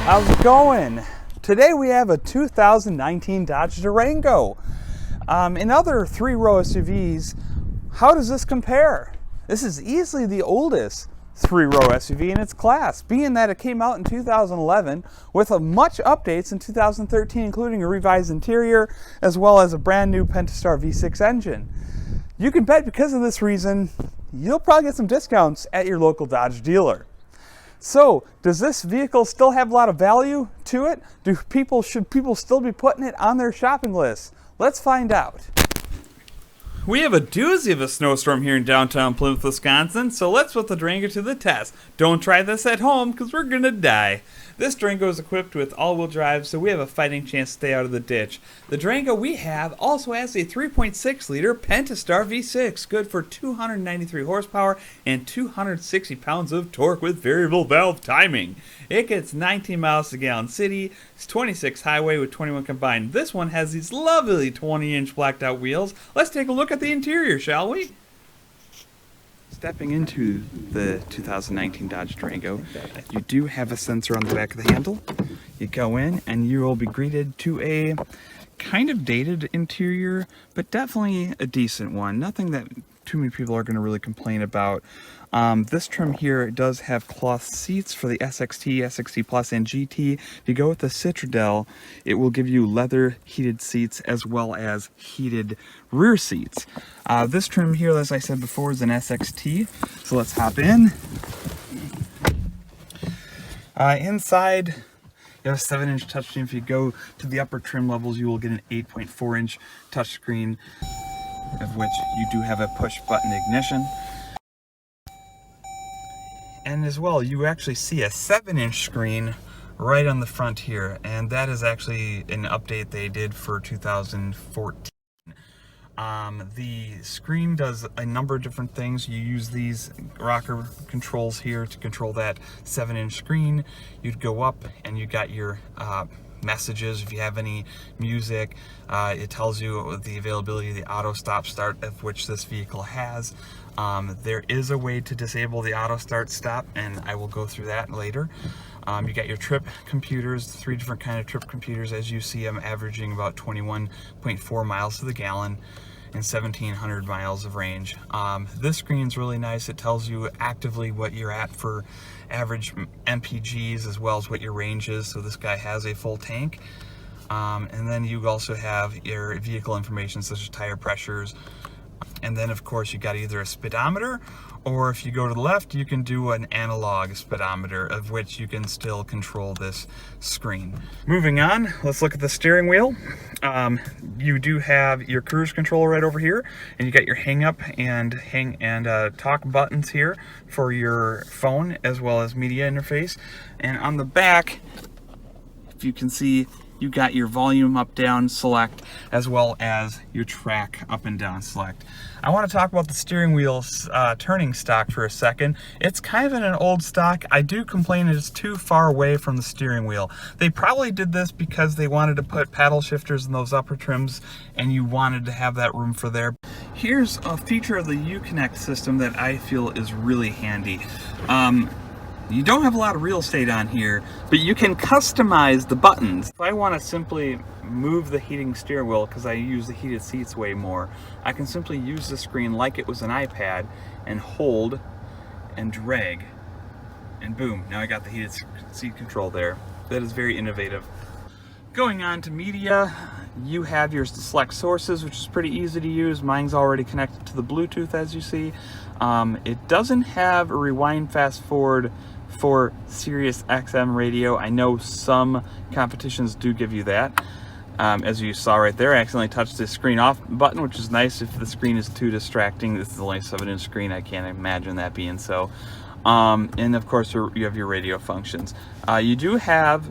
How's it going? Today we have a 2019 Dodge Durango. In other three-row SUVs, how does this compare? This is easily the oldest three-row SUV in its class, being that it came out in 2011 with much updates in 2013, including a revised interior as well as a brand new Pentastar V6 engine. You can bet because of this reason, you'll probably get some discounts at your local Dodge dealer. So, does this vehicle still have a lot of value to it? Should people still be putting it on their shopping list? Let's find out. We have a doozy of a snowstorm here in downtown Plymouth, Wisconsin, so let's put the Durango to the test. Don't try this at home, because we're gonna die. This Durango is equipped with all-wheel drive, so we have a fighting chance to stay out of the ditch. The Durango we have also has a 3.6-liter Pentastar V6, good for 293 horsepower and 260 pounds of torque with variable valve timing. It gets 19 miles a gallon city, it's 26 highway with 21 combined. This one has these lovely 20-inch blacked-out wheels. Let's take a look at the interior, shall we? Stepping into the 2019 Dodge Durango, you do have a sensor on the back of the handle. You go in and you will be greeted to a kind of dated interior, but definitely a decent one. Nothing that too many people are going to really complain about. This trim here does have cloth seats for the SXT, SXT Plus, and GT. If you go with the Citradel, it will give you leather heated seats as well as heated rear seats. This trim here, as I said before, is an SXT. So let's hop in. Inside, you have a 7-inch touchscreen. If you go to the upper trim levels, you will get an 8.4-inch touchscreen, of which you do have a push-button ignition. And as well, you actually see a 7-inch screen right on the front here, and that is actually an update they did for 2014. The screen does a number of different things. You use these rocker controls here to control that 7-inch screen. You'd go up and you got your messages. If you have any music, it tells you the availability of the auto stop start, of which this vehicle has. There is a way to disable the auto start stop, and I will go through that later. You got your trip computers, 3 different kind of trip computers. As you see, I'm averaging about 21.4 miles to the gallon and 1,700 miles of range. This screen's really nice. It tells you actively what you're at for average MPGs as well as what your range is. So this guy has a full tank. And then you also have your vehicle information such as tire pressures. And then of course you got either a speedometer, or if you go to the left, you can do an analog speedometer, of which you can still control this screen. Moving on, let's look at the steering wheel. You do have your cruise control right over here, and you got your hang up and talk buttons here for your phone as well as media interface. And on the back, if you can see, you got your volume up, down, select, as well as your track up and down select. I want to talk about the steering wheel's turning stock for a second. It's kind of in an old stock. I do complain it's too far away from the steering wheel. They probably did this because they wanted to put paddle shifters in those upper trims, and you wanted to have that room for there. Here's a feature of the Uconnect system that I feel is really handy. You don't have a lot of real estate on here, but you can customize the buttons. If I want to simply move the heating steering wheel, because I use the heated seats way more, I can simply use the screen like it was an iPad and hold and drag, and boom, now I got the heated seat control there. That is very innovative. Going on to media, you have your select sources, which is pretty easy to use. Mine's already connected to the Bluetooth, as you see. It doesn't have a rewind fast forward for Sirius XM radio. I know some competitions do give you that. As you saw right there, I accidentally touched the screen off button, which is nice if the screen is too distracting. This is only a 7-inch screen. I can't imagine that being so. And of course, you have your radio functions. You do have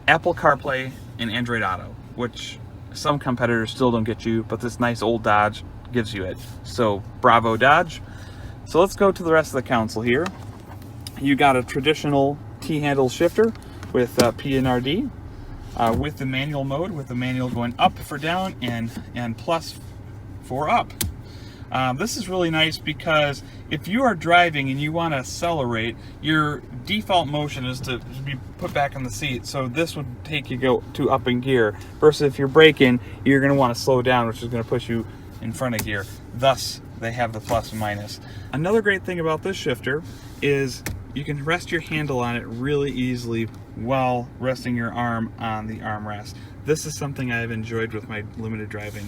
Apple CarPlay and Android Auto, which some competitors still don't get you, but this nice old Dodge gives you it. So bravo, Dodge. So let's go to the rest of the console here. You got a traditional T-handle shifter with P&RD, with the manual mode, with the manual going up for down and plus for up. This is really nice because if you are driving and you want to accelerate, your default motion is to be put back in the seat. So this would take you to up in gear, versus if you're braking, you're going to want to slow down, which is going to push you in front of gear. Thus, they have the plus and minus. Another great thing about this shifter is you can rest your handle on it really easily while resting your arm on the armrest. This is something I've enjoyed with my limited driving.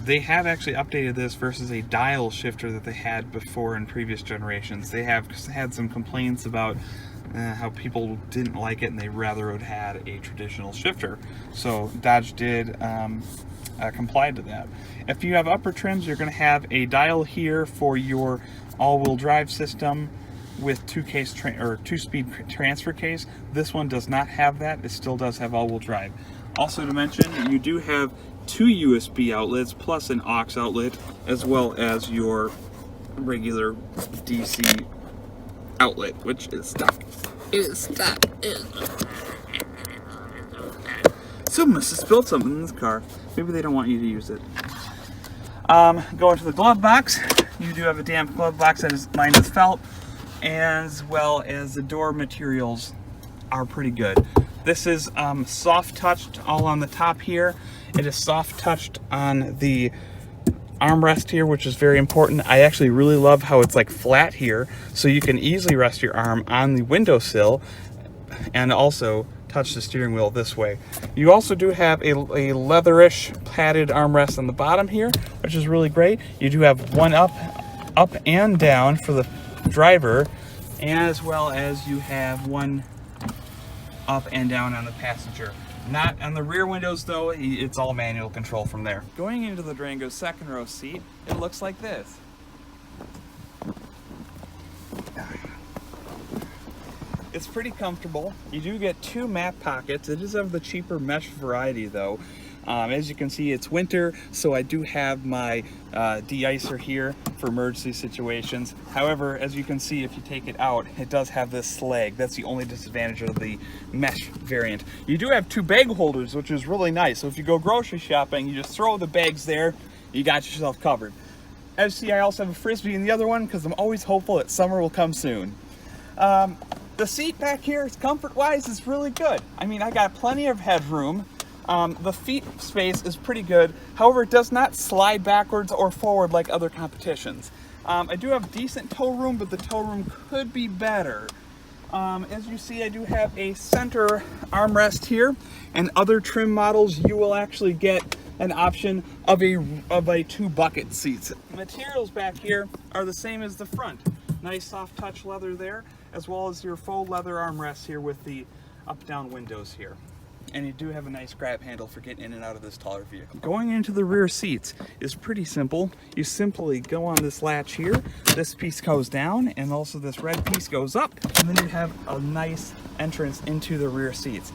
They have actually updated this versus a dial shifter that they had before in previous generations. They have had some complaints about how people didn't like it and they rather would have had a traditional shifter. So Dodge did comply to that. If you have upper trims, you're going to have a dial here for your all-wheel drive system with two-speed transfer case. This one does not have that. It still does have all-wheel drive. Also to mention, you do have 2 USB outlets plus an aux outlet, as well as your regular DC outlet, which is stuck. Someone must have spilled something in this car. Maybe they don't want you to use it. Going to the glove box, you do have a damp glove box that is lined with felt, as well as the door materials are pretty good. This is soft touched all on the top here. It is soft touched on the armrest here, which is very important. I actually really love how it's like flat here, so you can easily rest your arm on the windowsill and also touch the steering wheel this way. You also do have a leatherish padded armrest on the bottom here, which is really great. You do have one up and down for the driver, as well as you have one up and down on the passenger. Not on the rear windows though, it's all manual control from there. Going into the Durango's second row seat, it looks like this. It's pretty comfortable. You do get 2 map pockets. It is of the cheaper mesh variety though. As you can see, it's winter, so I do have my de-icer here for emergency situations. However, as you can see, if you take it out, it does have this slag. That's the only disadvantage of the mesh variant. You do have 2 bag holders, which is really nice. So if you go grocery shopping, you just throw the bags there, you got yourself covered. As you see, I also have a Frisbee in the other one because I'm always hopeful that summer will come soon. The seat back here, comfort-wise, is really good. I mean, I got plenty of headroom. The feet space is pretty good. However, it does not slide backwards or forward like other competitions. I do have decent toe room, but the toe room could be better. As you see, I do have a center armrest here, and other trim models you will actually get an option of a 2 bucket seats. The materials back here are the same as the front. Nice soft touch leather there, as well as your faux leather armrests here with the up-down windows here. And you do have a nice grab handle for getting in and out of this taller vehicle. Going into the rear seats is pretty simple. You simply go on this latch here, this piece goes down, and also this red piece goes up, and then you have a nice entrance into the rear seats.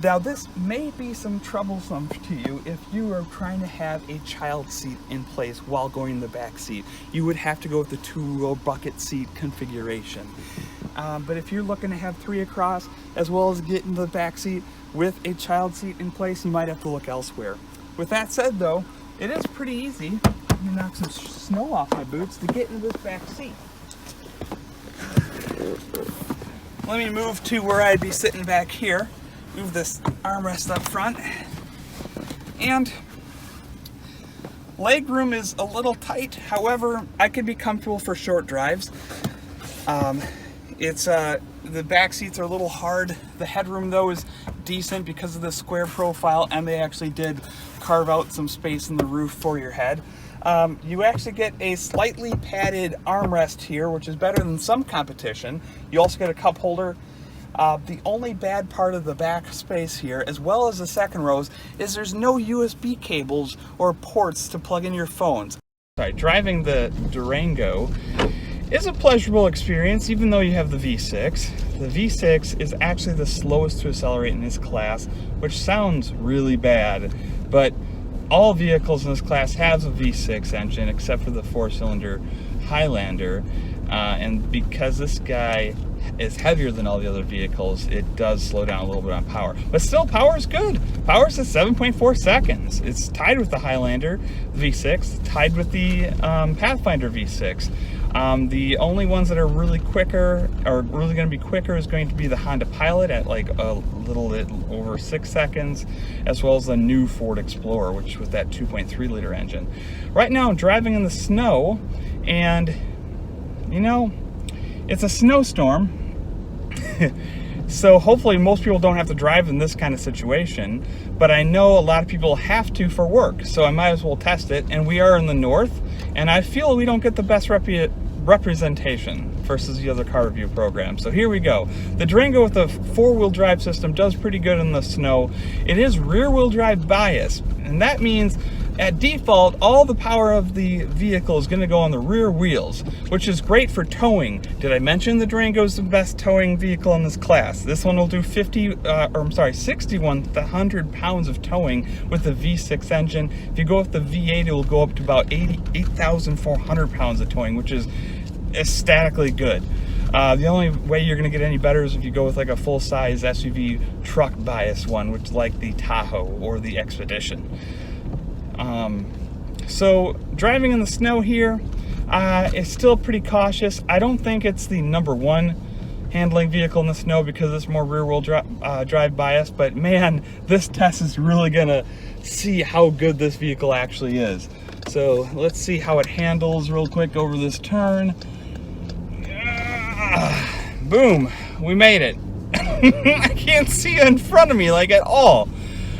Now this may be some troublesome to you if you are trying to have a child seat in place while going in the back seat. You would have to go with the 2-row bucket seat configuration. But if you're looking to have 3 across, as well as get in the back seat with a child seat in place, you might have to look elsewhere. With that said though, it is pretty easy. Let me knock some snow off my boots to get into this back seat. Let me move to where I'd be sitting back here. Move this armrest up front. And leg room is a little tight. However, I could be comfortable for short drives. The back seats are a little hard. The headroom though is decent because of the square profile, and they actually did carve out some space in the roof for your head. You actually get a slightly padded armrest here, which is better than some competition. You also get a cup holder. The only bad part of the back space here, as well as the second rows, is there's no USB cables or ports to plug in your phones. Sorry, driving the Durango is a pleasurable experience, even though you have the V6. The V6 is actually the slowest to accelerate in this class, which sounds really bad, but all vehicles in this class have a V6 engine except for the 4-cylinder Highlander. And because this guy is heavier than all the other vehicles, it does slow down a little bit on power. But still, power is good. Power is at 7.4 seconds. It's tied with the Highlander V6, tied with the Pathfinder V6. The only ones that are really quicker, or really going to be quicker, is going to be the Honda Pilot at like a little bit over 6 seconds, as well as the new Ford Explorer, which with that 2.3 liter engine. Right now I'm driving in the snow, and you know, it's a snowstorm. So hopefully most people don't have to drive in this kind of situation, but I know a lot of people have to for work, so I might as well test it. And we are in the north, and I feel we don't get the best representation versus the other car review program. So here we go. The Durango with the 4-wheel drive system does pretty good in the snow. It is rear-wheel drive bias, and that means at default, all the power of the vehicle is going to go on the rear wheels, which is great for towing. Did I mention the Durango is the best towing vehicle in this class? This one will do 6,100 pounds of towing with the V6 engine. If you go with the V8, it will go up to about 8,400 pounds of towing, which is ecstatically good. The only way you're going to get any better is if you go with like a full-size SUV truck bias one, which is like the Tahoe or the Expedition. So driving in the snow here is still pretty cautious. I don't think it's the #1 handling vehicle in the snow because it's more rear-wheel drive bias, but man, this test is really gonna see how good this vehicle actually is. So let's see how it handles real quick over this turn. Boom, we made it. I can't see in front of me like at all.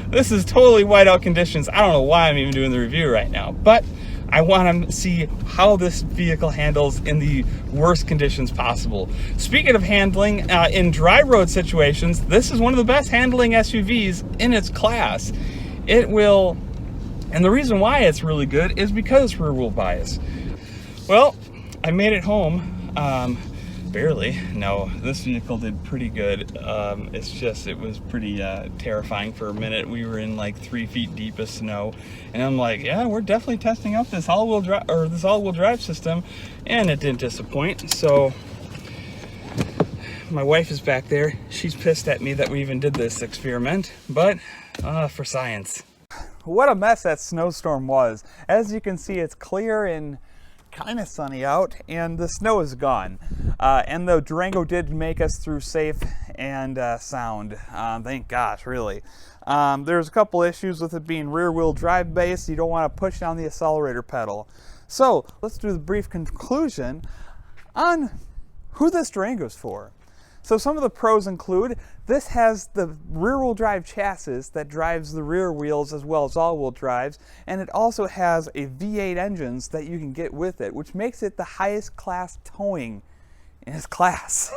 This is totally whiteout conditions. I don't know why I'm even doing the review right now, but I want to see how this vehicle handles in the worst conditions possible. Speaking of handling, in dry road situations, this is one of the best handling SUVs in its class. It will, and the reason why it's really good is because it's rear wheel bias. Well, I made it home. Barely. No, this vehicle did pretty good. It's just, it was pretty terrifying for a minute. We were in like 3 feet deep of snow, and I'm like, yeah, we're definitely testing out this all-wheel drive system, and it didn't disappoint. So my wife is back there. She's pissed at me that we even did this experiment, but for science. What a mess that snowstorm was. As you can see, it's clear and kind of sunny out, and the snow is gone. And the Durango did make us through safe and sound. Thank gosh, really. There's a couple issues with it being rear-wheel drive based. You don't want to push down the accelerator pedal. So let's do the brief conclusion on who this Durango's for. So some of the pros include, this has the rear-wheel drive chassis that drives the rear wheels as well as all-wheel drives, and it also has a V8 engines that you can get with it, which makes it the highest class towing in its class.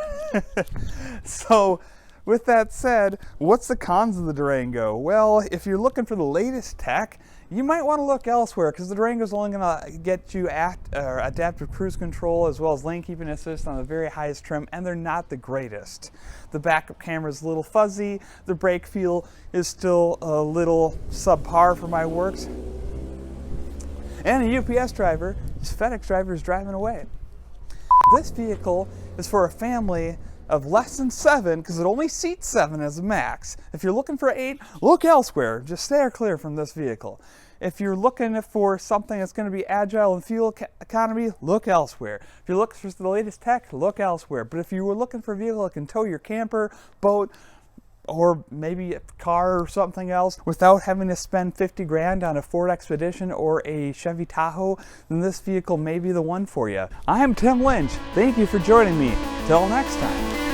So with that said, what's the cons of the Durango? Well, if you're looking for the latest tech, you might want to look elsewhere, because the Durango's only going to get you adaptive cruise control as well as lane keeping assist on the very highest trim, and they're not the greatest. The backup camera is a little fuzzy, the brake feel is still a little subpar for my works, and a UPS driver, this FedEx driver, is driving away. This vehicle is for a family of less than 7, because it only seats 7 as a max. If you're looking for 8, look elsewhere. Just stay clear from this vehicle. If you're looking for something that's going to be agile and fuel economy, look elsewhere. If you're looking for the latest tech, look elsewhere. But if you were looking for a vehicle that can tow your camper, boat, or maybe a car or something else without having to spend 50 grand on a Ford Expedition or a Chevy Tahoe, then this vehicle may be the one for you. I am Tim Lynch. Thank you for joining me. Till next time.